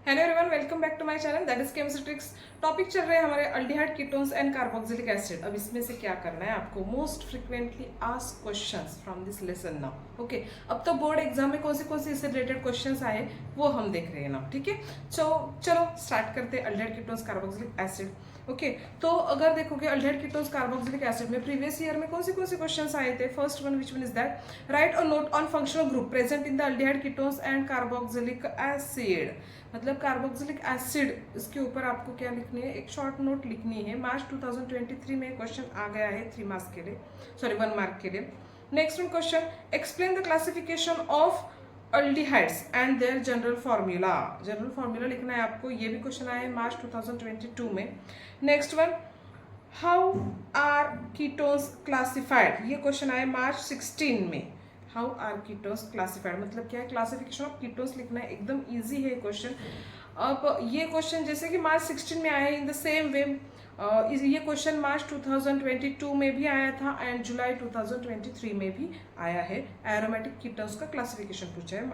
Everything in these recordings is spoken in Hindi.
Hello everyone, welcome back to my channel that is chemistry tricks. Topic चल रहे हैं हमारे aldehyde ketones and carboxylic acid. अब इसमें से क्या करना है आपको, most frequently asked questions from this lesson now. Okay, अब तो बोर्ड एग्जाम में कौन से इससे रिलेटेड क्वेश्चंस आए वो हम देख रहे हैं ना। ठीक है, चलो स्टार्ट करते हैं aldehyde ketones carboxylic acid. Okay, तो अगर देखोगे अल्डिहाइड कीटोन्स कार्बोक्सिलिक एसिड में प्रीवियस ईयर में कौन से क्वेश्चंस आए थे। First one, which one is that, right a note on functional group present in the aldehyde ketones and carboxylic acid. मतलब कार्बोक्सिलिक एसिड, इसके ऊपर आपको क्या लिखनी है, एक शॉर्ट नोट लिखनी है। मार्च 2023 में क्वेश्चन आ गया है 3 मार्क्स के लिए, सॉरी 1 मार्क के लिए। Next one question, explain the classification of aldehydes and their general formula. General formula लिखना है आपको, ये भी क्वेश्चन आया है मार्च 2022 में। Next one, how are ketones classified, ये क्वेश्चन आया मार्च 16 में। हाउ आर कीटोन्स क्लासिफाइड मतलब क्या है, क्लासिफिकेशन ऑफ कीटोन्स लिखना है, एकदम इजी है क्वेश्चन। अब ये क्वेश्चन जैसे कि मार्च 16 में आया है, इन द सेम वे ये क्वेश्चन मार्च 2022 में भी आया था एंड जुलाई 2023 में भी आया है। एरोमेटिक कीटोन्स का क्लासिफिकेशन पूछा है,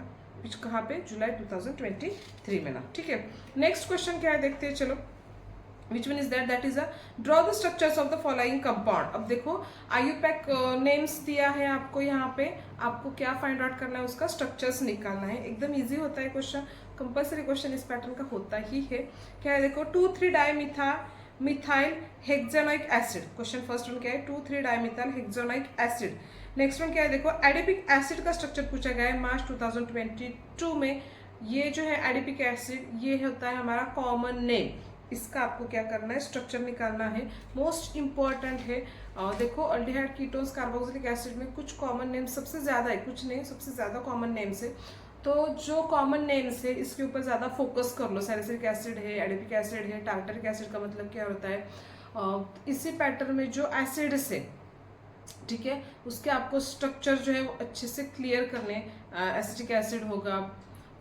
कहाँ पे, जुलाई 2023 में ना। ठीक है, नेक्स्ट क्वेश्चन क्या है देखते हैं, चलो। Which one is that? That is a draw the structures of the following compound। अब देखो आयुपैक नेम्स दिया है आपको, यहाँ पे आपको क्या फाइंड आउट करना है, उसका स्ट्रक्चर्स निकालना है। एकदम इजी होता है क्वेश्चन, कंपल्सरी क्वेश्चन इस पैटर्न का होता ही है। क्या है देखो, 2,3-डाई methyl hexanoic acid. Question first one क्या है, 2,3-डाई हेक्सानोइक एसिड। नेक्स्ट वन क्या है देखो, एडिपिक एसिड का स्ट्रक्चर पूछा गया है मार्च 2022 में। ये जो है एडिपिक एसिड, ये होता है हमारा कॉमन नेम। इसका आपको क्या करना है, स्ट्रक्चर निकालना है, मोस्ट इंपॉर्टेंट है। देखो अल्डिहाइड कीटोन्स कार्बोक्सिलिक एसिड में कुछ कॉमन नेम सबसे ज्यादा है, कुछ नहीं सबसे ज्यादा कॉमन नेम्स है। तो जो कॉमन नेम्स है इसके ऊपर ज्यादा फोकस कर लो। सैलिसिलिक एसिड है, एडिपिक एसिड है, टार्टरिक एसिड का मतलब क्या होता है, इसी पैटर्न में जो एसिड्स है, ठीक है, उसके आपको स्ट्रक्चर जो है वो अच्छे से क्लियर करने। एसिटिक एसिड होगा,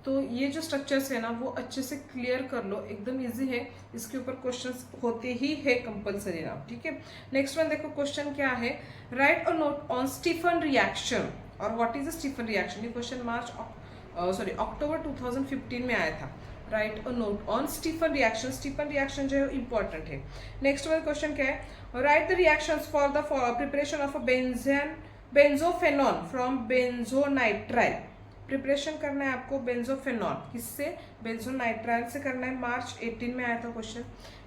तो ये जो स्ट्रक्चर्स है ना वो अच्छे से क्लियर कर लो, एकदम इजी है, इसके ऊपर क्वेश्चंस होते ही है कंपलसरी ना। ठीक है, नेक्स्ट वन देखो, क्वेश्चन क्या है, write a note on Stephen reaction. और what is a Stephen reaction, ये क्वेश्चन अक्टूबर 2015 में आया था। Write a note on Stephen reaction. Stephen reaction जो है इंपॉर्टेंट है। नेक्स्ट वन क्वेश्चन क्या है, write the reactions for the preparation of a benzophenone from benzonitrile. Preparation करना है आपको बेंजोफेनॉल, किससे, बेंजोनाइट्राइल से करना है। मार्च 18 में आया था question.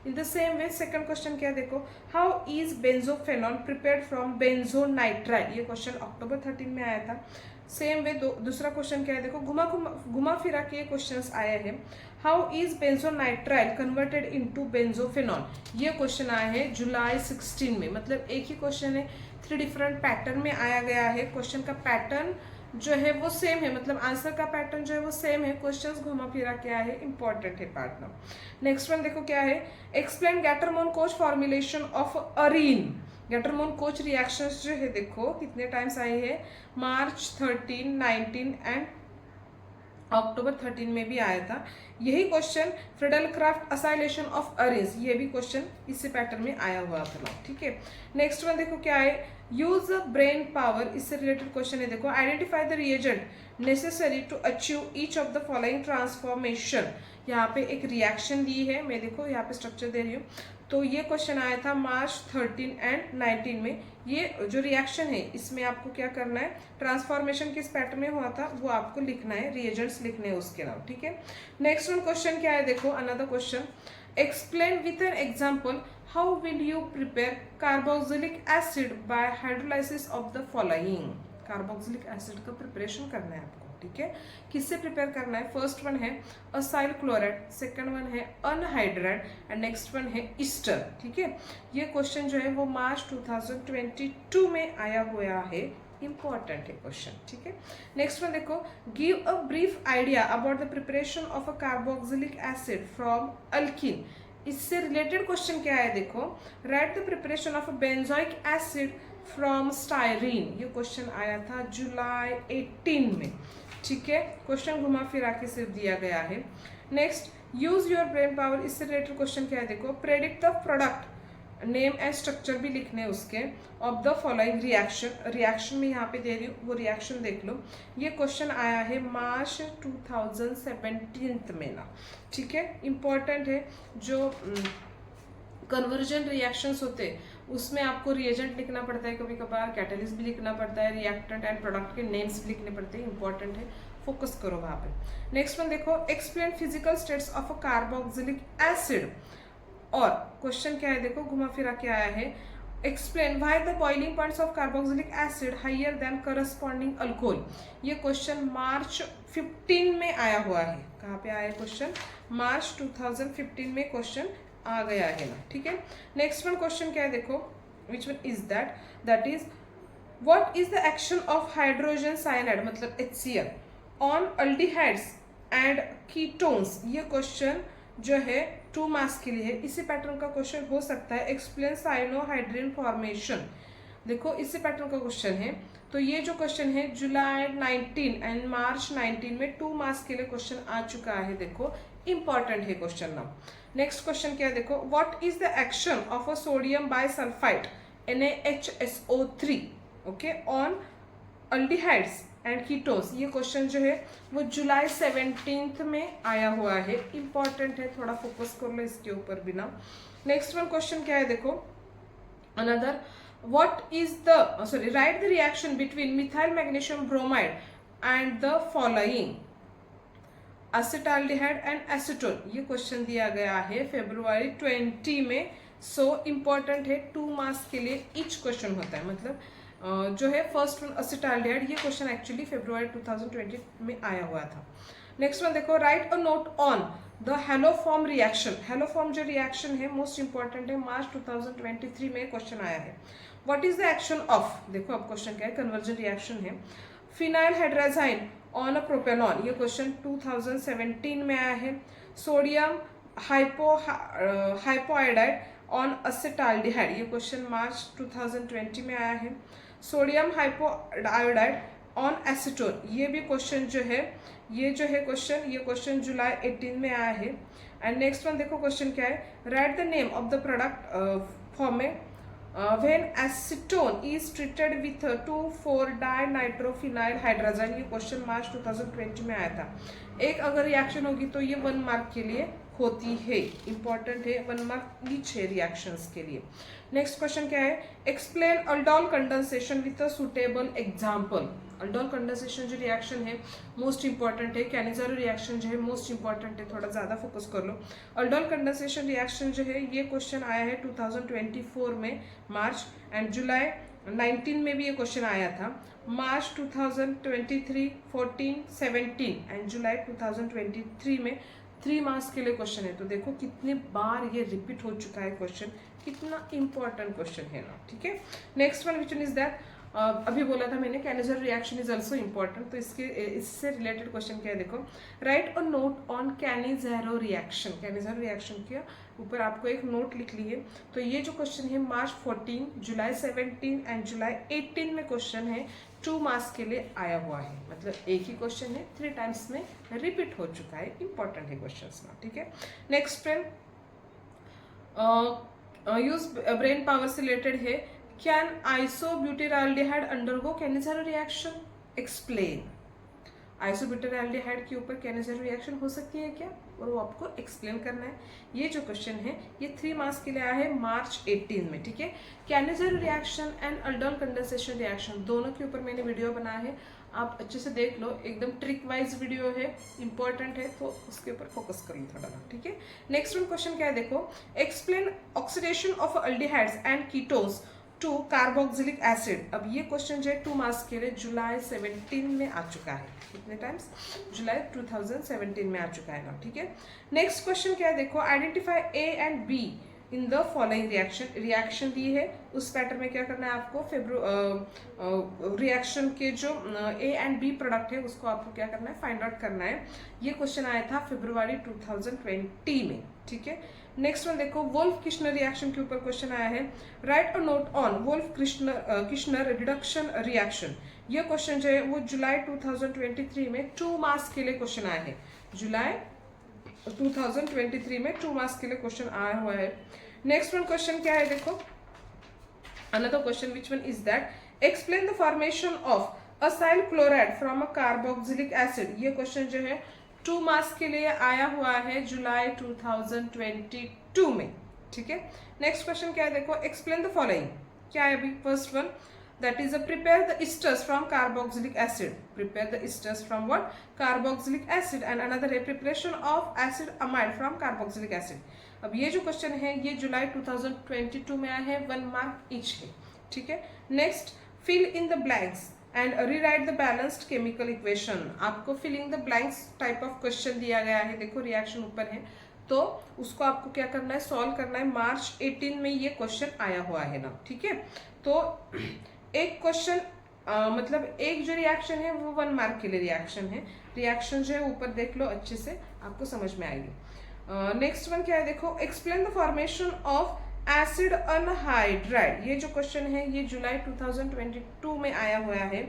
In the same way second question क्या देखो, हाउ इज बेंजोफेनॉल प्रिपेयर्ड फ्रॉम बेंजोनाइट्राइल। ये क्वेश्चन अक्टूबर 13 में आया था। सेम वे दूसरा क्वेश्चन क्या है देखो, घुमा फिरा के क्वेश्चंस आए हैं। How is benzonitrile converted into benzophenol. ये क्वेश्चन आए हैं जुलाई 16 में। मतलब एक ही क्वेश्चन है, 3 डिफरेंट पैटर्न में आया गया है। क्वेश्चन का पैटर्न जो है वो सेम है, मतलब आंसर का पैटर्न जो है वो सेम है, क्वेश्चंस घुमा फिरा क्या है, इंपॉर्टेंट है पार्टनर। नेक्स्ट वन देखो क्या है, explain Gattermann Koch formulation of arene. Gattermann Koch reactions जो है देखो कितने टाइम्स आए हैं, मार्च 13, 19 एंड अक्टूबर 13 में भी आया था। यही question Friedel-Crafts acylation of arenes, ये भी क्वेश्चन इसी पैटर्न में आया हुआ था। ठीक है, नेक्स्ट वन देखो क्या है, यूज ब्रेन पावर, इससे रिलेटेड क्वेश्चन है देखो, identify the reagent necessary to achieve each of the following transformation. यहाँ पे एक रिएक्शन दी है, मैं देखो यहाँ पे स्ट्रक्चर दे रही हूँ। तो ये क्वेश्चन आया था मार्च 13 एंड 19 में। ये जो रिएक्शन है इसमें आपको क्या करना है, ट्रांसफॉर्मेशन किस पैटर्न में हुआ था वो आपको लिखना है, रिएजेंट्स लिखने हैं उसके नाम। ठीक है, नेक्स्ट वन क्वेश्चन क्या है देखो, another question, explain with an example how will you prepare carboxylic acid by hydrolysis of the following. Carboxylic acid का प्रिपरेशन करना है आपको। ठीक है, किससे प्रिपेयर करना है, फर्स्ट वन है असाइल क्लोराइड, सेकंड वन है अनहाइड्राइड एंड नेक्स्ट वन है ईस्टर। ठीक है, ये क्वेश्चन जो है वो मार्च 2022 में आया हुआ है, इंपॉर्टेंट है क्वेश्चन। ठीक है, नेक्स्ट वन देखो, give a brief idea about the preparation of a carboxylic acid from alkyne. इससे रिलेटेड क्वेश्चन क्या है देखो, write the preparation of a benzoic acid from styrene. ये क्वेश्चन आया था जुलाई 18 में। ठीक है, क्वेश्चन घुमा फिरा के सिर्फ दिया गया है। Next, use your brain power, इससे रिलेटेड क्वेश्चन क्या है देखो, predict the product name and structure भी लिखने हैं उसके। Of the following reaction, reaction में यहाँ पे दे रही हूँ, वो रिएक्शन देख लो। ये क्वेश्चन आया है मार्च 2017 में ना, ठीक है, इंपॉर्टेंट है। जो कन्वर्जन रिएक्शंस होते हैं उसमें आपको रिएजेंट लिखना पड़ता है, कभी कभार कैटलिस्ट भी लिखना पड़ता है, रिएक्टेंट एंड प्रोडक्ट के नेम्स भी लिखने पड़ते हैं, इंपॉर्टेंट है, फोकस करो वहाँ पे। नेक्स्ट वन देखो, explain physical states of a carboxylic acid. और क्वेश्चन क्या है देखो, घुमा फिरा के आया है, explain why the boiling points of carboxylic acid higher than corresponding alcohol. ये क्वेश्चन मार्च 15 में आया हुआ है। कहाँ पे आया है क्वेश्चन? मार्च 2015 में क्वेश्चन आ गया है ना, ठीक है। नेक्स्ट वन क्वेश्चन क्या है देखो, which one is that, that is what is the action of hydrogen cyanide मतलब HCl on aldehydes and ketones. ये क्वेश्चन जो है 2 मार्क्स के लिए है। इसी पैटर्न का क्वेश्चन हो सकता है, एक्सप्लेन साइनोहाइड्रिन फॉर्मेशन। देखो इसी पैटर्न का क्वेश्चन है, तो ये जो क्वेश्चन है जुलाई 19 एंड मार्च 19 में 2 मार्क्स के लिए क्वेश्चन आ चुका है। देखो इंपॉर्टेंट है क्वेश्चन नाउ। नेक्स्ट क्वेश्चन क्या है देखो, what is the action of a sodium bisulphide NaHSO3 okay on aldehydes and ketones. ये क्वेश्चन जो है वो जुलाई 17 में आया हुआ है, इंपॉर्टेंट है, थोड़ा फोकस कर लो इसके ऊपर भी ना। नेक्स्ट वन क्वेश्चन क्या है देखो, another what is the sorry right the reaction between methyl magnesium bromide and the following acetaldehyde and acetone. ये क्वेश्चन दिया गया है फरवरी 20 में। सो इंपॉर्टेंट है, 2 मार्क्स के लिए ईच क्वेश्चन होता है, मतलब जो है फर्स्ट वन एसिटाल्डिहाइड, ये क्वेश्चन एक्चुअली फरवरी 2020 में आया हुआ था। नेक्स्ट वन देखो, right a note on the haloform reaction. Haloform जो रिएक्शन है मोस्ट इंपॉर्टेंट है, मार्च 2023 में क्वेश्चन आया है। What is the action of, देखो अब क्वेश्चन क्या है, कन्वर्जन रिएक्शन है, फिनाइल हाइड्राजाइन ऑन अ प्रोपेनॉन। ये क्वेश्चन 2017 में आया है। सोडियम हाइपोआइडाइड ऑन एसिटाल्डिहाइड, ये क्वेश्चन मार्च 2020 में आया है। सोडियम हाइपोआयोडाइड ऑन एसीटोन, ये भी क्वेश्चन जो है, ये जो है क्वेश्चन, ये क्वेश्चन जुलाई 18 में आया है। एंड नेक्स्ट वन देखो क्वेश्चन क्या है, write the name of the product format when acetone is treated with two four dinitrophenyl hydrazine. ये क्वेश्चन मार्च 2020 में आया था। एक अगर रिएक्शन होगी तो ये 1 मार्क के लिए होती है, इंपॉर्टेंट है, 1 मार्क ईच है रिएक्शंस के लिए। नेक्स्ट क्वेश्चन क्या है, explain aldol condensation with a suitable example. Aldol condensation जो रिएक्शन है मोस्ट इंपॉर्टेंट है, कैनिज़ारो रिएक्शन जो है मोस्ट इंपॉर्टेंट है, थोड़ा ज़्यादा फोकस कर लो। अल्डोल कंडेंसेशन रिएक्शन जो है ये क्वेश्चन आया है 2024 में मार्च, एंड जुलाई 19 में भी ये क्वेश्चन आया था। मार्च 2023, 14, 17 एंड जुलाई 2023 में 3 मार्क्स के लिए क्वेश्चन है। तो देखो कितने बार ये रिपीट हो चुका है क्वेश्चन, कितना इंपॉर्टेंट क्वेश्चन है ना, ठीक है। Next one which one is that, अभी बोला था मैंने Cannizzaro reaction is also important, तो इससे रिलेटेड क्वेश्चन क्या है देखो, right a note on Cannizzaro reaction. Cannizzaro reaction के ऊपर आपको एक नोट लिख ली है। तो ये जो क्वेश्चन है मार्च 14, जुलाई 17 एंड जुलाई 18 में क्वेश्चन है, 2 मार्क्स के लिए आया हुआ है, मतलब एक ही क्वेश्चन है, 3 टाइम्स में रिपीट हो चुका है, इंपॉर्टेंट है क्वेश्चन ना, ठीक है। Next friend, use brain power से रिलेटेड है, can isobutyraldehyde undergo Cannizzaro reaction, explain. Isobutyraldehyde के ऊपर कैनिज़ारो रिएक्शन हो सकती है क्या, और वो आपको एक्सप्लेन करना है। ये जो क्वेश्चन है ये 3 मार्क्स के लिए आया है मार्च 18 में, ठीक है। Cannizzaro reaction and aldol condensation reaction दोनों के ऊपर मैंने वीडियो बनाया है, आप अच्छे से देख लो, एकदम ट्रिक वाइज वीडियो है, इंपॉर्टेंट है, तो उसके ऊपर फोकस कर लो थोड़ा ना, ठीक है। नेक्स्ट वन क्वेश्चन क्या है देखो, explain oxidation of aldehydes and ketones to carboxylic acid. अब ये क्वेश्चन जो है 2 मार्क्स के लिए जुलाई 17 में आ चुका है, कितने टाइम्स, जुलाई 2017 में आ चुका है ना, ठीक है। नेक्स्ट क्वेश्चन क्या है देखो, identify A and B in the following reaction. Reaction दी है, उस पैटर्न में क्या करना है आपको, रिएक्शन के जो ए एंड बी प्रोडक्ट है उसको आपको क्या करना है, फाइंड आउट करना है। ये क्वेश्चन आया था फरवरी 2020 में, ठीक है। नेक्स्ट वन देखो, वोल्फ किश्नर रिएक्शन के ऊपर क्वेश्चन आया है, write a note on Wolff Kishner reduction reaction. ये क्वेश्चन जो है वो जुलाई 2023 में 2 मार्क्स के लिए क्वेश्चन आया है, जुलाई 2023 में 2 मार्क्स के लिए क्वेश्चन आया हुआ है। नेक्स्ट वन क्वेश्चन क्या है देखो, another question, which one is that? Explain the formation of acyl chloride from a carboxylic acid। ये क्वेश्चन जो है 2 मार्क्स के लिए आया हुआ है जुलाई 2022 में, ठीक है। नेक्स्ट क्वेश्चन क्या है देखो, एक्सप्लेन द फॉलोइंग। क्या है अभी first one, that is prepare the esters from carboxylic acid, prepare the esters from what, carboxylic acid, and another है preparation of acid amide from carboxylic acid। अब ये जो क्वेश्चन है ये जुलाई 2022 में आया है, 1 मार्क ईच है, ठीक है। Next, fill in the blanks and rewrite the balanced chemical equation. आपको filling the blanks type of question दिया गया है, देखो रिएक्शन ऊपर है, तो उसको आपको क्या करना है, सॉल्व करना है। मार्च 18 में ये क्वेश्चन आया हुआ है ना, ठीक है। तो एक क्वेश्चन मतलब एक जो रिएक्शन है वो 1 मार्क के लिए रिएक्शन है। रिएक्शन जो है ऊपर देख लो अच्छे से, आपको समझ में आएगी। नेक्स्ट वन क्या है देखो, explain the formation of acid anhydride. ये जो क्वेश्चन है ये जुलाई 2022 में आया हुआ है।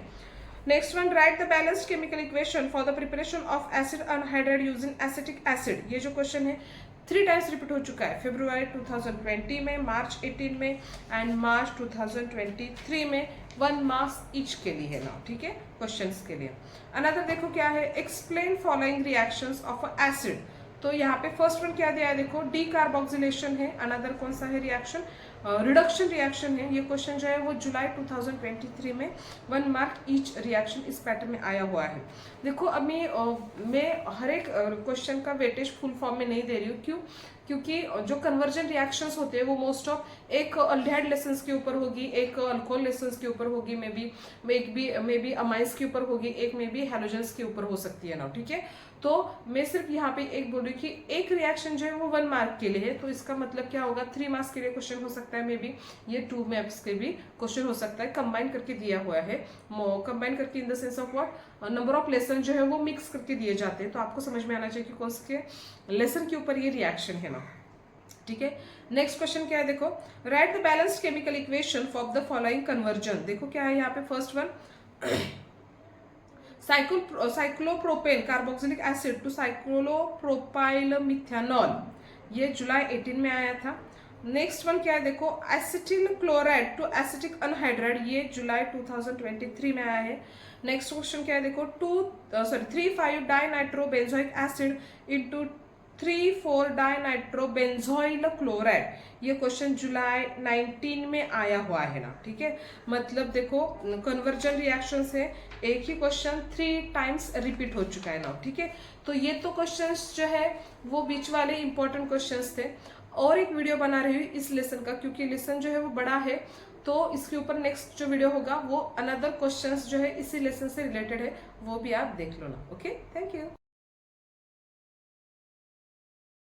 Next one, right the balanced chemical equation for the preparation of acid anhydride using acetic acid. ये जो क्वेश्चन है 3 टाइम्स रिपीट हो चुका है, फरवरी 2020 में, मार्च 18 में एंड मार्च 2023 में। 1 मार्क्स ईच के लिए है ना, ठीक है, क्वेश्चंस के लिए। अनदर देखो क्या है, explain following reactions of a acid. तो यहाँ पे फर्स्ट वन क्या दिया है देखो, डी कार्बोक्सिलेशन है। अनदर कौन सा है रिएक्शन, रिडक्शन रिएक्शन है। ये क्वेश्चन जो है वो जुलाई 2023 में 1 मार्क ईच रिएक्शन इस पैटर्न में आया हुआ है। देखो अभी मैं हर एक क्वेश्चन का वेटेज फुल फॉर्म में नहीं दे रही हूँ, क्यों, क्योंकि जो कन्वर्जन रिएक्शंस होते हैं वो मोस्ट ऑफ एक अल्डिहाइड लेसन्स के ऊपर होगी, एक अल्कोहल लेसन्स के ऊपर होगी, मे बी अमाइंस के ऊपर होगी, एक मे बी हैलोजेंस के ऊपर हो सकती है ना, ठीक है। तो मैं सिर्फ यहाँ पे एक बोल रही हूँ कि एक रिएक्शन जो है वो 1 मार्क के लिए है, तो इसका मतलब क्या होगा, 3 मार्क्स के लिए क्वेश्चन हो सकता है, मे बी ये 2 मार्क्स के भी क्वेश्चन हो सकता है। कंबाइन करके दिया हुआ है, कंबाइन करके in the sense of what, number of lesson जो है वो मिक्स करके दिए जाते हैं। तो आपको समझ में आना चाहिए कि कौन से लेसन के ऊपर ये रिएक्शन है ना, ठीक है। नेक्स्ट क्वेश्चन क्या है देखो, write the balanced chemical equation for the following conversion. देखो क्या है यहाँ पे, first one, cyclopropane carboxylic acid to cyclopropyl methanol, ये जुलाई 18 में आया था। नेक्स्ट वन क्या है देखो, acetyl chloride to acetic anhydride, ये जुलाई 2023 में आया है। नेक्स्ट क्वेश्चन क्या है देखो, 3,5 डाइनाइट्रोबेंजोइक एसिड इंटू 3,4 डाइनाइट्रोबेंजोइल क्लोराइड, ये क्वेश्चन जुलाई 19 में आया हुआ है ना, ठीक है। मतलब देखो कन्वर्जन रिएक्शन से एक ही क्वेश्चन 3 टाइम्स रिपीट हो चुका है ना, ठीक है। तो ये तो क्वेश्चंस जो है वो बीच वाले इंपॉर्टेंट क्वेश्चंस थे। और एक वीडियो बना रही हूँ इस लेसन का, क्योंकि लेसन जो है वो बड़ा है, तो इसके ऊपर नेक्स्ट जो वीडियो होगा वो अनदर क्वेश्चंस जो है इसी लेसन से रिलेटेड है, वो भी आप देख लो ना। Okay, thank you.